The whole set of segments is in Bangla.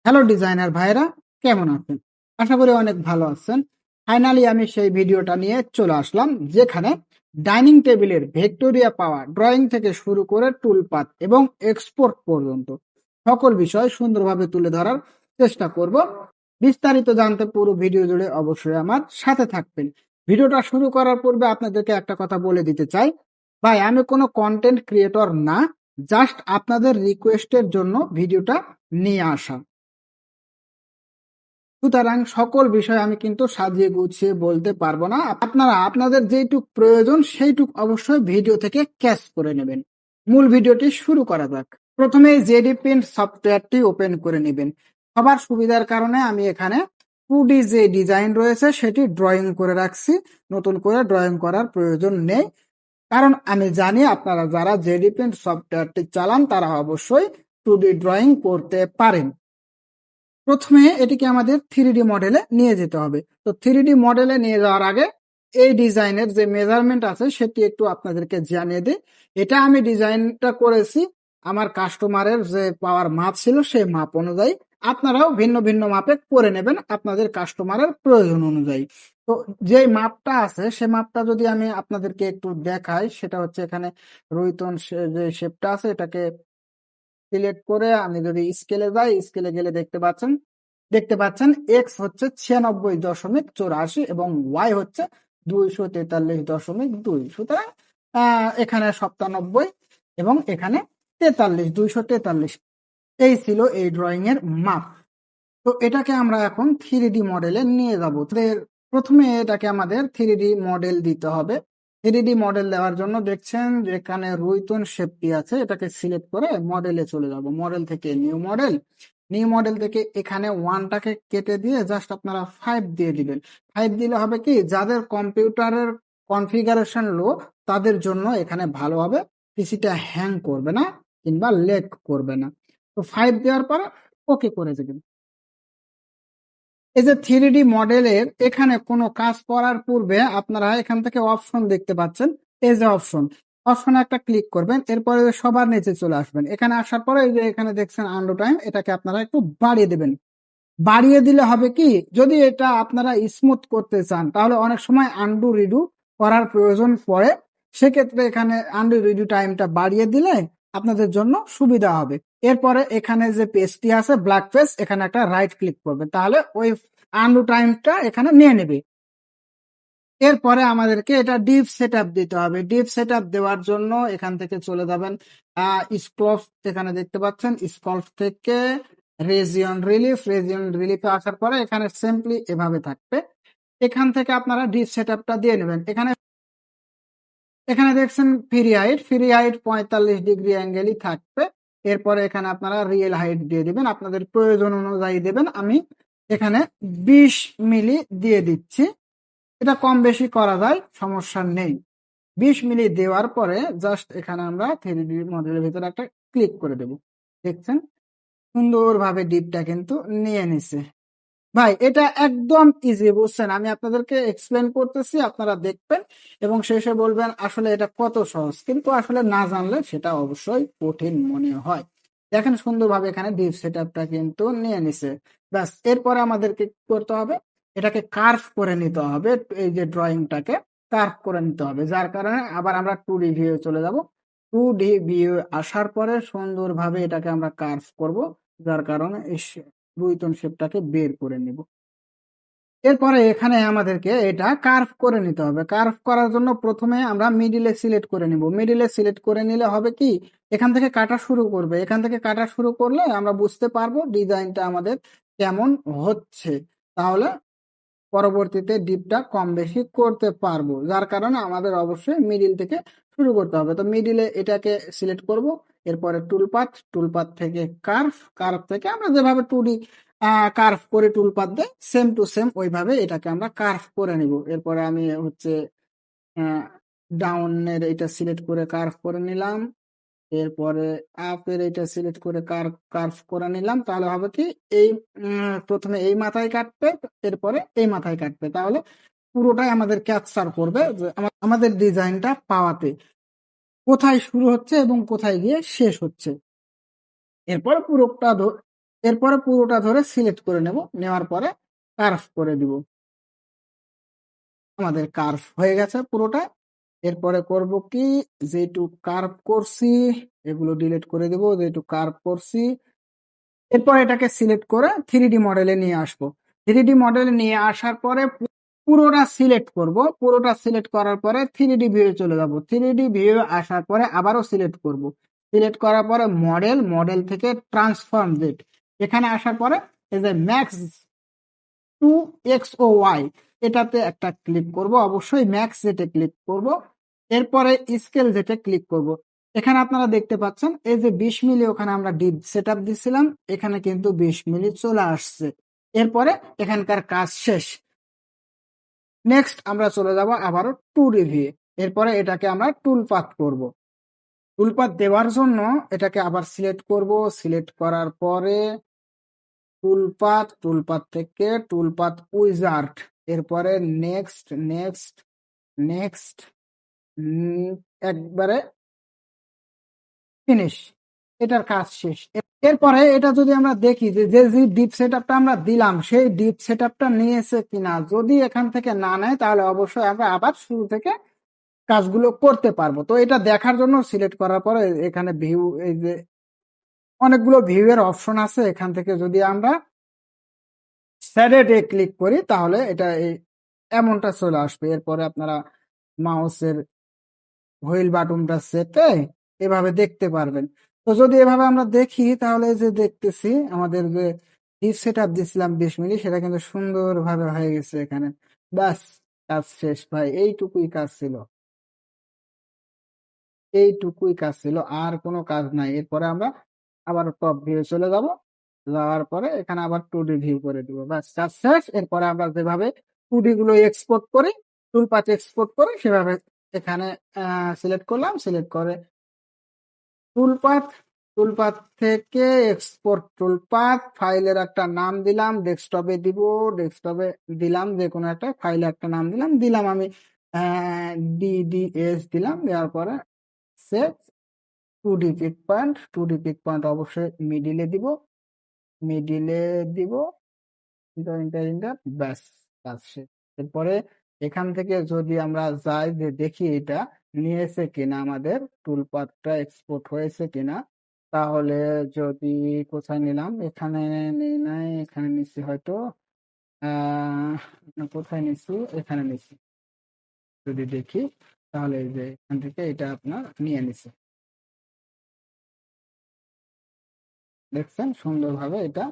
হ্যালো ডিজাইনার ভাইরা, কেমন আছেন? আশা করি অনেক ভালো আছেন। ফাইনালি আমি সেই ভিডিওটা নিয়ে চলে আসলাম, যেখানে ডাইনিং টেবিলের ভেক্টোরিয়া পাওয়া ড্রয়িং থেকে শুরু করে টুলপাত এবং এক্সপোর্ট পর্যন্ত সকল বিষয় সুন্দরভাবে তুলে ধরার চেষ্টা করব। বিস্তারিত জানতে পুরো ভিডিও জুড়ে অবশ্যই আমার সাথে থাকবেন। ভিডিওটা শুরু করার পূর্বে আপনাদেরকে একটা কথা বলে দিতে চাই, ভাই আমি কোনো কন্টেন্ট ক্রিয়েটর না, জাস্ট আপনাদের রিকোয়েস্টের জন্য ভিডিওটা নিয়ে আসা। সুতরাং সকল বিষয় আমি কিন্তু সাজিয়ে গুছিয়ে বলতে পারবো না। আপনারা আপনাদের যেটুক প্রয়োজন সেইটুক অবশ্যই ভিডিও থেকে ক্যাচ করে নেবেন। মূল ভিডিওটি শুরু করা যাক। প্রথমে জেডি প্রিন্ট সফটওয়্যারটি ওপেন করে নেবেন। সবার সুবিধার কারণে আমি এখানে 2D যে ডিজাইন রয়েছে সেটি ড্রয়িং করে রাখছি। নতুন করে ড্রয়িং করার প্রয়োজন নেই, কারণ আমি জানি আপনারা যারা জেডি প্রিন্ট সফটওয়্যারটি চালান তারা অবশ্যই 2D ড্রয়িং করতে পারেন। প্রথমে এটিকে আমাদের 3D মডেলে নিয়ে যেতে হবে। তো 3D মডেলে নিয়ে যাওয়ার আগে এই ডিজাইনের যে মেজারমেন্ট আছে সেটি একটু আপনাদেরকে জানিয়ে দিই। এটা আমি ডিজাইনটা করেছি আমার কাস্টমারের যে পাওয়ার মাপ ছিল সেই মাপ অনুযায়ী। আপনারাও ভিন্ন ভিন্ন মাপে করে নেবেন আপনাদের কাস্টমারের প্রয়োজন অনুযায়ী। তো যে মাপটা আছে সে মাপটা যদি আমি আপনাদেরকে একটু দেখাই, সেটা হচ্ছে এখানে রুইতন যে শেপটা আছে এটাকে সিলেক্ট করে আমি যদি স্কেলে যাই, স্কেলে গেলে দেখতে পাচ্ছেন এক্স হচ্ছে 96.84 এবং ওয়াই হচ্ছে 243.2। সুতরাং এখানে 97 এবং এখানে 243। এই ছিল এই ড্রয়িং এর মাপ। তো এটাকে আমরা এখন 3D মডেলে নিয়ে যাব। প্রথমে এটাকে আমাদের 3D মডেল দিতে হবে। 3D মডেল দেওয়ার জন্য দেখছেন যেখানে রুইতন শেপটি আছে এটাকে সিলেক্ট করে মডেলে চলে যাব। মডেল থেকে নিউ মডেল থেকে এখানে 1টাকে কেটে দিয়ে জাস্ট আপনারা 5 দিয়ে দিবেন। 5 দিলে হবে কি, যাদের কম্পিউটারের কনফিগারেশন লো তাদের জন্য এখানে ভালো হবে, পিসিটা হ্যাং করবে না কিংবা লেগ করবে না। তো 5 দেওয়ার পর ওকে করে দেবেন। এই যে 3D মডেলের এখানে কোনো কাজ করার পূর্বে আপনারা এখান থেকে অপশন দেখতে পাচ্ছেন। এই যে অপশনে একটা ক্লিক করবেন, এরপরে সবার নিচে চলে আসবেন। এখানে আসার পরে এই যে এখানে দেখছেন আন্ডু টাইম, এটাকে আপনারা একটু বাড়িয়ে দেবেন। বাড়িয়ে দিলে হবে কি, যদি এটা আপনারা স্মুথ করতে চান তাহলে অনেক সময় আন্ডু রিডু করার প্রয়োজন পড়ে। সেক্ষেত্রে এখানে আন্ডু রিডু টাইমটা বাড়িয়ে দিলে আপনাদের জন্য সুবিধা হবে। এরপরে এখানে যে পেজটি আছে ব্ল্যাক পেজ, এখানে একটা রাইট ক্লিক করবে, তাহলে ওই আন্ডু টাইমটা এখানে নিয়ে নেবে। এরপরে আমাদেরকে এটা ডিপ সেট দিতে হবে। ডিপ সেট দেওয়ার জন্য এখান থেকে চলে যাবেন স্কলফ, এখানে দেখতে পাচ্ছেন স্কলফ থেকে রেজিয়ন রিলিফে আসার পরে এখানে সিম্পলি এভাবে থাকবে। এখান থেকে আপনারা ডিপ সেট দিয়ে নেবেন। এখানে দেখছেন ফ্রি হাইট 45 ডিগ্রি অ্যাঙ্গেলই থাকবে। এরপরে এখানে আপনারা রিয়েল হাইট দিয়ে দিবেন, আপনাদের প্রয়োজন অনুযায়ী দেবেন। আমি এখানে 20 মিলি দিয়ে দিচ্ছি। এটা কম বেশি করা যায়, সমস্যা নেই। 20 মিলি দেওয়ার পরে জাস্ট এখানে আমরা 3D মডেলের ভিতরে একটা ক্লিক করে দেব। দেখছেন সুন্দরভাবে ডিপটা কিন্তু নিয়ে নিছে। ভাই এটা একদম ইজি, বুঝছেন? আমি আপনাদেরকে এক্সপ্লেন করতেছি, আপনারা দেখবেন এবং শেষে বলবেন আসলে এটা কত সহজ, কিন্তু আসলে না জানলে সেটা অবশ্যই কঠিন মনে হয়। দেখেন সুন্দরভাবে এখানে ডিপ সেটআপটা কিন্তু নিয়ে নিছে। ব্যাস, এরপরে আমাদেরকে কি করতে হবে, এটাকে কার্ভ করে নিতে হবে। এই যে ড্রয়িংটাকে কার্ভ করে নিতে হবে, যার কারণে আবার আমরা 2D ভিউ চলে যাব। 2D ভিউ আসার পরে সুন্দরভাবে এটাকে আমরা কার্ভ করব, যার কারণে রুইতন শেপটাকে বের করে নিব। এরপরে এখানে আমাদেরকে এটা কার্ভ করে নিতে হবে। কার্ভ করার জন্য প্রথমে আমরা মিডিলে সিলেক্ট করে নিব। মিডিলে সিলেক্ট করে নিলে হবে কি, এখান থেকে কাটা শুরু করবে। এখান থেকে কাটা শুরু করলে আমরা বুঝতে পারবো ডিজাইনটা আমাদের কেমন হচ্ছে, তাহলে পরবর্তীতে ডিপটা কম বেশি করতে পারবো। যার কারণে আমাদের অবশ্যই মিডিল থেকে শুরু করতে হবে। তো মিডিলে এটাকে সিলেক্ট করব। এরপরে টুলপাথ থেকে কার্ভ থেকে আমরা যেভাবে 2D কার্ভ করে টুলপাথ দেয় সেম টু সেম ওইভাবে এটাকে আমরা কার্ভ করে নিব। এরপরে আমি হচ্ছে ডাউনের এটা সিলেক্ট করে কার্ভ করে নিলাম। এরপরে আপের এটা সিলেক্ট করে কার্ভ করে নিলাম। তাহলে হবে কি, এই প্রথমে এই মাথায় কাটবে, এরপরে এই মাথায় কাটবে, তাহলে পুরোটাই আমাদের ক্যাপচার করবে যে আমাদের ডিজাইনটা পাওয়াতে কোথায় শুরু হচ্ছে এবং কোথায় গিয়ে শেষ হচ্ছে। এরপরে পুরোটা এরপরে পুরোটা ধরে সিলেক্ট করে নেব, নেওয়ার পরে কার্ভ করে দিব। আমাদের কার্ভ হয়ে গেছে পুরোটা। এরপরে করব কি, যেটুক কার্ভ করছি এগুলো ডিলিট করে দেব, যেটুক কার্ভ করছি। এরপর এটাকে সিলেক্ট করে 3D মডেলে নিয়ে আসবো। 3D মডেলে নিয়ে আসার পরে পুরোটা সিলেক্ট করব। পুরোটা সিলেক্ট করার পরে 3D ভিউ চলে যাব। 3D ভিউ আসার পরে আবারও সিলেক্ট করব। সিলেক্ট করার পরে মডেল, মডেল থেকে ট্রান্সফর্ম জেট, এখানে আসার পরে এই যে ম্যাক্স 2x/y এটাতে একটা ক্লিক করব, অবশ্যই ম্যাক্স জেটে ক্লিক করব। এরপরে স্কেল জেটে ক্লিক করব। এখানে আপনারা দেখতে পাচ্ছেন এই যে 20 মিলি ওখানে আমরা ডিপ সেট আপ দিছিলাম, এখানে কিন্তু 20 মিলি চলে আসছে। এরপরে এখানকার কাজ শেষ। নেক্সট আমরা চলে যাব আবারও 2D ভিউ। এরপরে এটাকে আমরা টুল পাথ করব। টুল পাথ দেওয়ার জন্য এটাকে আবার সিলেক্ট করব। সিলেক্ট করার পরে টুলপাথ, টুলপাথ থেকে টুলপাথ উইজার্ড, এরপরে নেক্সট নেক্সট নেক্সট, একবারে ফিনিশ। এটার কাজ শেষ। এরপরে এটা যদি আমরা দেখি যে যে ডিপ সেট আপটা আমরা দিলাম সেই ডিপ সেট আপটা নিয়েছে কিনা, যদি এখান থেকে না নেয় তাহলে অবশ্যই আমরা আবার শুরু থেকে কাজগুলো করতে পারবো। তো এটা দেখার জন্য সিলেক্ট করার পরে এখানে ভিউ, এই যে অনেকগুলো ভিউ এর অপশন আছে, এখান থেকে যদি আমরা স্যাটারডে ক্লিক করি তাহলে এটা এমনটা চলে আসবে। এরপরে আপনারা মাউসের হুইল বাটনটা চেপে এভাবে দেখতে পারবেন। তো যদি এভাবে আমরা দেখি তাহলে যে দেখতেছি আমাদের যে ডিপ সেট আপ দিয়েছিলাম 20 মিনিট, সেটা কিন্তু সুন্দরভাবে হয়ে গেছে এখানে। ব্যাস, কাজ শেষ ভাই, এইটুকুই কাজ ছিল, এইটুকুই কাজ ছিল, আর কোনো কাজ নাই। এরপরে আমরা আবার টপ ভিউ চলে যাব, যাওয়ার পরে এখানে আবার 2D ভিউ করে দিব, ব্যাস কাজ শেষ। এরপরে আমরা যেভাবে 2D গুলো এক্সপোর্ট করি, টুলপাথ এক্সপোর্ট করি সেভাবে এখানে সিলেক্ট করলাম, সিলেক্ট করে টুলপাথ, টুলপাথ থেকে এক্সপোর্ট টুলপাথ, ফাইলের একটা নাম দিলাম, ডেস্কটপে দিব, ডেস্কটপে দিলাম, যে কোনো একটা ফাইলে একটা নাম দিলাম, দিলাম আমি DDS দিলাম, দেওয়ার পরে save. 2D pick point, 2D pick point অবশ্যই মিডিলে দিব, মিডিলে দিব, ব্যাস কাজ শেষ। এরপরে এখান থেকে যদি আমরা যাই যে দেখি এটা নিয়েছে কিনা, আমাদের টুলপাথটা এক্সপোর্ট হয়েছে কিনা, তাহলে যদি কোথায় নিলাম, এখানে নেই নাই, এখানে নিচ্ছি হয়তো, আহ কোথায় নিচ্ছি, এখানে নিচ্ছি। যদি দেখি তাহলে এই যে এখান থেকে এটা আপনার নিয়ে নিছে, দেখছেন সুন্দরভাবে এটা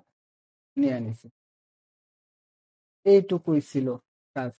নিয়ে নিছে। এইটুকুই ছিল।